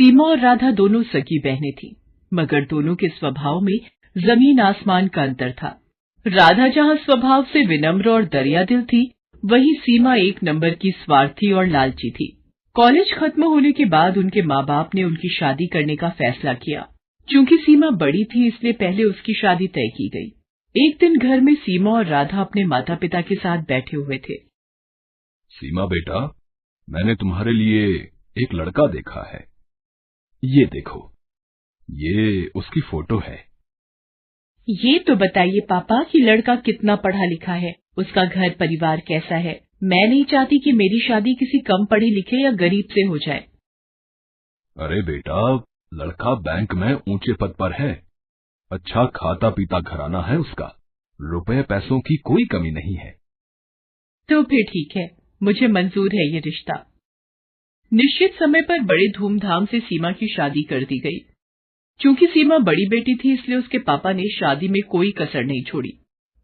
सीमा और राधा दोनों सगी बहनें थीं, मगर दोनों के स्वभाव में जमीन आसमान का अंतर था। राधा जहाँ स्वभाव से विनम्र और दरियादिल थी, वहीं सीमा एक नंबर की स्वार्थी और लालची थी। कॉलेज खत्म होने के बाद उनके माँ बाप ने उनकी शादी करने का फैसला किया। चूंकि सीमा बड़ी थी, इसलिए पहले उसकी शादी तय की गई। एक दिन घर में सीमा और राधा अपने माता पिता के साथ बैठे हुए थे। सीमा बेटा, मैंने तुम्हारे लिए एक लड़का देखा है। ये देखो, ये उसकी फोटो है। ये तो बताइए पापा कि लड़का कितना पढ़ा लिखा है, उसका घर परिवार कैसा है। मैं नहीं चाहती कि मेरी शादी किसी कम पढ़े लिखे या गरीब से हो जाए। अरे बेटा, लड़का बैंक में ऊंचे पद पर है, अच्छा खाता पीता घराना है उसका, रुपए पैसों की कोई कमी नहीं है। तो फिर ठीक है, मुझे मंजूर है ये रिश्ता। निश्चित समय पर बड़े धूमधाम से सीमा की शादी कर दी गई। चूंकि सीमा बड़ी बेटी थी, इसलिए उसके पापा ने शादी में कोई कसर नहीं छोड़ी।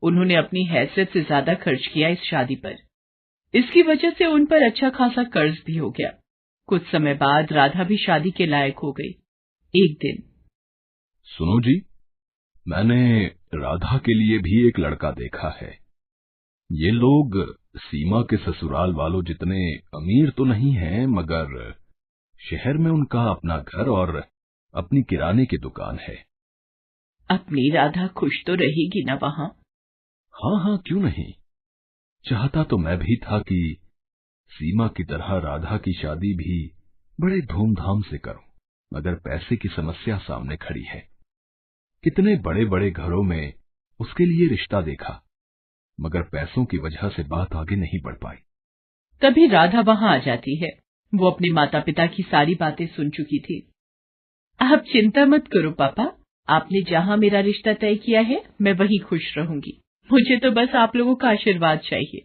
उन्होंने अपनी हैसियत से ज्यादा खर्च किया इस शादी पर। इसकी वजह से उन पर अच्छा खासा कर्ज भी हो गया। कुछ समय बाद राधा भी शादी के लायक हो गई। एक दिन, सुनो जी, मैंने राधा के लिए भी एक लड़का देखा है। ये लोग सीमा के ससुराल वालों जितने अमीर तो नहीं हैं, मगर शहर में उनका अपना घर और अपनी किराने की दुकान है। अपनी राधा खुश तो रहेगी ना वहाँ? हाँ हाँ, क्यों नहीं। चाहता तो मैं भी था कि सीमा की तरह राधा की शादी भी बड़े धूमधाम से करूं, मगर पैसे की समस्या सामने खड़ी है। कितने बड़े बड़े घरों में उसके लिए रिश्ता देखा, मगर पैसों की वजह से बात आगे नहीं बढ़ पाई। तभी राधा वहाँ आ जाती है। वो अपने माता पिता की सारी बातें सुन चुकी थी। आप चिंता मत करो पापा, आपने जहाँ मेरा रिश्ता तय किया है, मैं वहीं खुश रहूंगी। मुझे तो बस आप लोगों का आशीर्वाद चाहिए।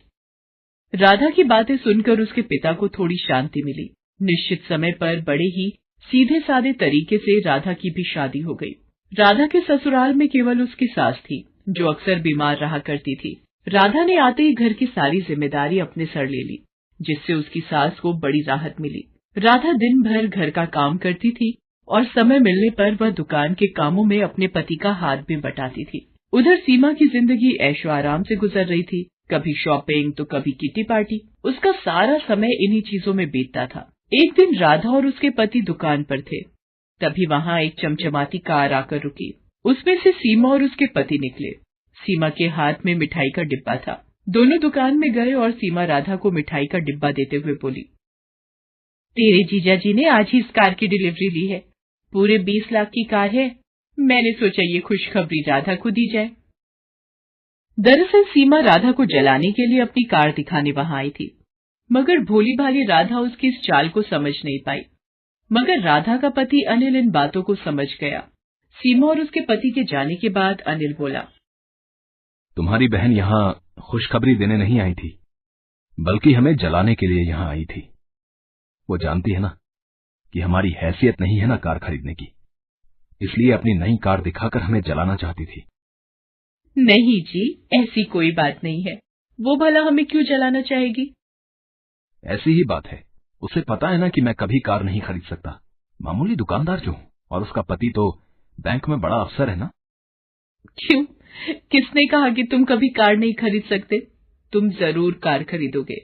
राधा की बातें सुनकर उसके पिता को थोड़ी शांति मिली। निश्चित समय पर बड़े ही सीधे साधे तरीके से राधा की भी शादी हो गई। राधा के ससुराल में केवल उसकी सास थी, जो अक्सर बीमार रहा करती थी। राधा ने आते ही घर की सारी जिम्मेदारी अपने सर ले ली, जिससे उसकी सास को बड़ी राहत मिली। राधा दिन भर घर का काम करती थी और समय मिलने पर वह दुकान के कामों में अपने पति का हाथ भी बटाती थी। उधर सीमा की जिंदगी ऐशो आराम से गुजर रही थी। कभी शॉपिंग तो कभी किटी पार्टी। उसका सारा समय इन्हीं चीजों में बीतता था। एक दिन राधा और उसके पति दुकान पर थे। तभी वहाँ एक चमचमाती कार आकर रुकी। उसमें से सीमा और उसके पति निकले। सीमा के हाथ में मिठाई का डिब्बा था। दोनों दुकान में गए और सीमा राधा को मिठाई का डिब्बा देते हुए बोली, तेरे जीजा जी ने आज ही इस कार की डिलीवरी ली है। पूरे 20 लाख की कार है। मैंने सोचा ये खुशखबरी राधा को दी जाए। दरअसल सीमा राधा को जलाने के लिए अपनी कार दिखाने वहां आई थी, मगर भोली भाली राधा उसकी इस चाल को समझ नहीं पाई। मगर राधा का पति अनिल इन बातों को समझ गया। सीमा और उसके पति के जाने के बाद अनिल बोला, तुम्हारी बहन यहाँ खुशखबरी देने नहीं आई थी, बल्कि हमें जलाने के लिए यहाँ आई थी। वो जानती है ना कि हमारी हैसियत नहीं है ना कार खरीदने की, इसलिए अपनी नई कार दिखाकर हमें जलाना चाहती थी। नहीं जी, ऐसी कोई बात नहीं है। वो भला हमें क्यों जलाना चाहेगी? ऐसी ही बात है। उसे पता है ना कि मैं कभी कार नहीं खरीद सकता, मामूली दुकानदार जो हूँ, और उसका पति तो बैंक में बड़ा अफसर है ना। क्यों? किसने कहा कि तुम कभी कार नहीं खरीद सकते? तुम जरूर कार खरीदोगे।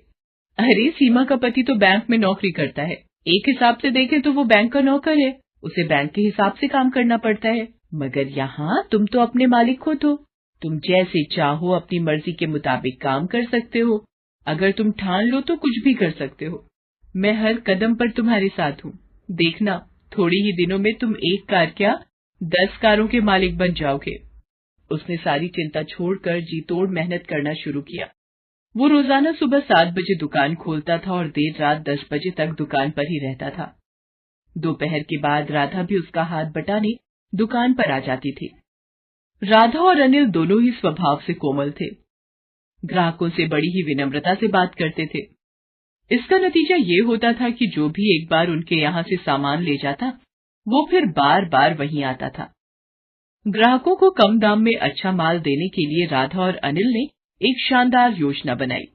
अरे सीमा का पति तो बैंक में नौकरी करता है। एक हिसाब से देखें तो वो बैंक का नौकर है, उसे बैंक के हिसाब से काम करना पड़ता है। मगर यहाँ तुम तो अपने मालिक हो, तो तुम जैसे चाहो अपनी मर्जी के मुताबिक काम कर सकते हो। अगर तुम ठान लो तो कुछ भी कर सकते हो। मैं हर कदम पर तुम्हारे साथ हूँ। देखना, थोड़ी ही दिनों में तुम एक कार क्या 10 कारों के मालिक बन जाओगे। उसने सारी चिंता छोड़कर जी तोड़ मेहनत करना शुरू किया। वो रोजाना सुबह 7 बजे दुकान खोलता था और देर रात 10 बजे तक दुकान पर ही रहता था। दोपहर के बाद राधा भी उसका हाथ बटाने दुकान पर आ जाती थी। राधा और अनिल दोनों ही स्वभाव से कोमल थे। ग्राहकों से बड़ी ही विनम्रता से बात करते थे। इसका नतीजा ये होता था कि जो भी एक बार उनके यहाँ से सामान ले जाता, वो फिर बार बार वहीं आता था। ग्राहकों को कम दाम में अच्छा माल देने के लिए राधा और अनिल ने एक शानदार योजना बनाई।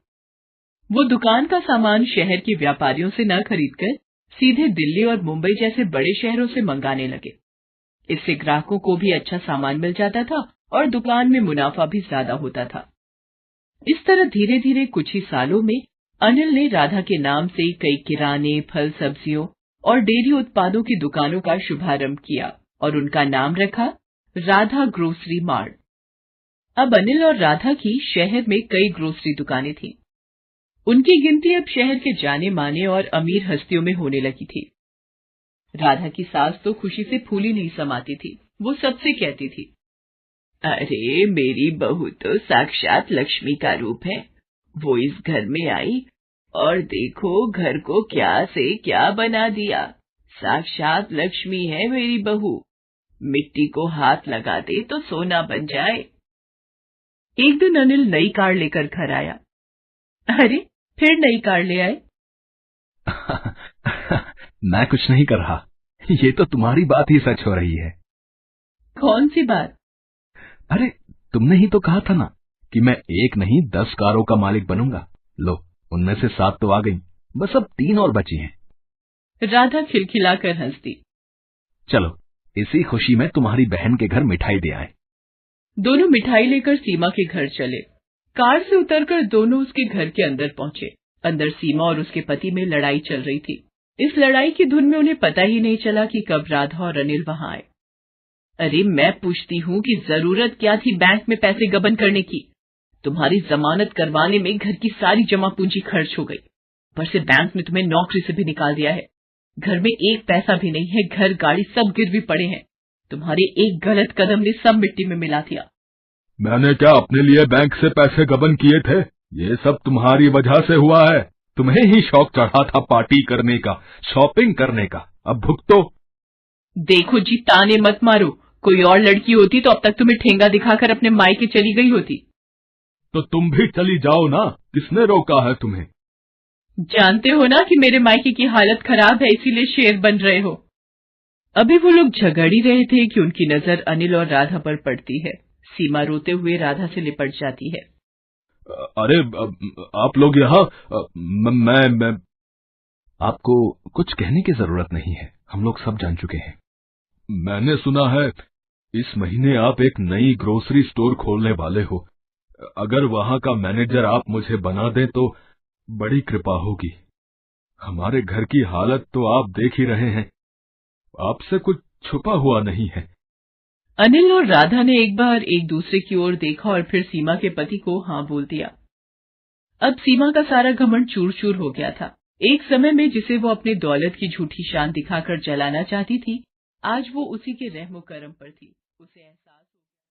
वो दुकान का सामान शहर के व्यापारियों से न खरीदकर सीधे दिल्ली और मुंबई जैसे बड़े शहरों से मंगाने लगे। इससे ग्राहकों को भी अच्छा सामान मिल जाता था और दुकान में मुनाफा भी ज्यादा होता था। इस तरह धीरे धीरे कुछ ही सालों में अनिल ने राधा के नाम से कई किराने, फल, सब्जियों और डेयरी उत्पादों की दुकानों का शुभारंभ किया और उनका नाम रखा राधा ग्रोसरी मार्ट। अब अनिल और राधा की शहर में कई ग्रोसरी दुकानें थीं। उनकी गिनती अब शहर के जाने माने और अमीर हस्तियों में होने लगी थी। राधा की सास तो खुशी से फूली नहीं समाती थी। वो सबसे कहती थी, अरे मेरी बहू तो साक्षात लक्ष्मी का रूप है। वो इस घर में आई और देखो घर को क्या से क्या बना दिया। साक्षात लक्ष्मी है मेरी बहू। मिट्टी को हाथ लगा दे तो सोना बन जाए। एक दिन अनिल नई कार लेकर घर आया। अरे फिर नई कार ले आए? मैं कुछ नहीं कर रहा। ये तो तुम्हारी बात ही सच हो रही है। कौन सी बात? अरे तुमने ही तो कहा था ना कि मैं एक नहीं 10 कारों का मालिक बनूंगा। लो, उनमें से 7 तो आ गई, बस अब 3 और बची हैं। राधा खिलखिलाकर हंसती। चलो इसी खुशी में तुम्हारी बहन के घर मिठाई दे आए। दोनों मिठाई लेकर सीमा के घर चले। कार से उतरकर दोनों उसके घर के अंदर पहुंचे। अंदर सीमा और उसके पति में लड़ाई चल रही थी। इस लड़ाई की धुन में उन्हें पता ही नहीं चला कि कब राधा और अनिल वहां आए। अरे मैं पूछती हूँ कि जरूरत क्या थी बैंक में पैसे गबन करने की? तुम्हारी जमानत करवाने में घर की सारी जमा पूंजी खर्च हो गई। पर से बैंक ने तुम्हें नौकरी से भी निकाल दिया है। घर में एक पैसा भी नहीं है। घर गाड़ी सब गिरवी पड़े हैं। तुम्हारे एक गलत कदम ने सब मिट्टी में मिला दिया। मैंने क्या अपने लिए बैंक से पैसे गबन किए थे? ये सब तुम्हारी वजह से हुआ है। तुम्हें ही शौक चढ़ा था पार्टी करने का, शॉपिंग करने का। अब भुगतो। देखो जी, ताने मत मारो। कोई और लड़की होती तो अब तक तुम्हें ठेंगा दिखाकर अपने मायके चली गई होती। तो तुम भी चली जाओ ना, किसने रोका है तुम्हें? जानते हो ना कि मेरे मायके की हालत खराब है, इसीलिए शेर बन रहे हो। अभी वो लोग झगड़ ही रहे थे कि उनकी नजर अनिल और राधा पर पड़ती है। सीमा रोते हुए राधा से लिपट जाती है। अरे आप लोग यहाँ, मैं आपको कुछ कहने की जरूरत नहीं है। हम लोग सब जान चुके हैं। मैंने सुना है इस महीने आप एक नई ग्रोसरी स्टोर खोलने वाले हो। अगर वहां का मैनेजर आप मुझे बना दें तो बड़ी कृपा होगी। हमारे घर की हालत तो आप देख ही रहे हैं। आपसे कुछ छुपा हुआ नहीं है। अनिल और राधा ने एक बार एक दूसरे की ओर देखा और फिर सीमा के पति को हाँ बोल दिया। अब सीमा का सारा घमंड चूर चूर हो गया था। एक समय में जिसे वो अपनी दौलत की झूठी शान दिखाकर जलाना चाहती थी, आज वो उसी के रहमो करम पर थी। उसे एहसास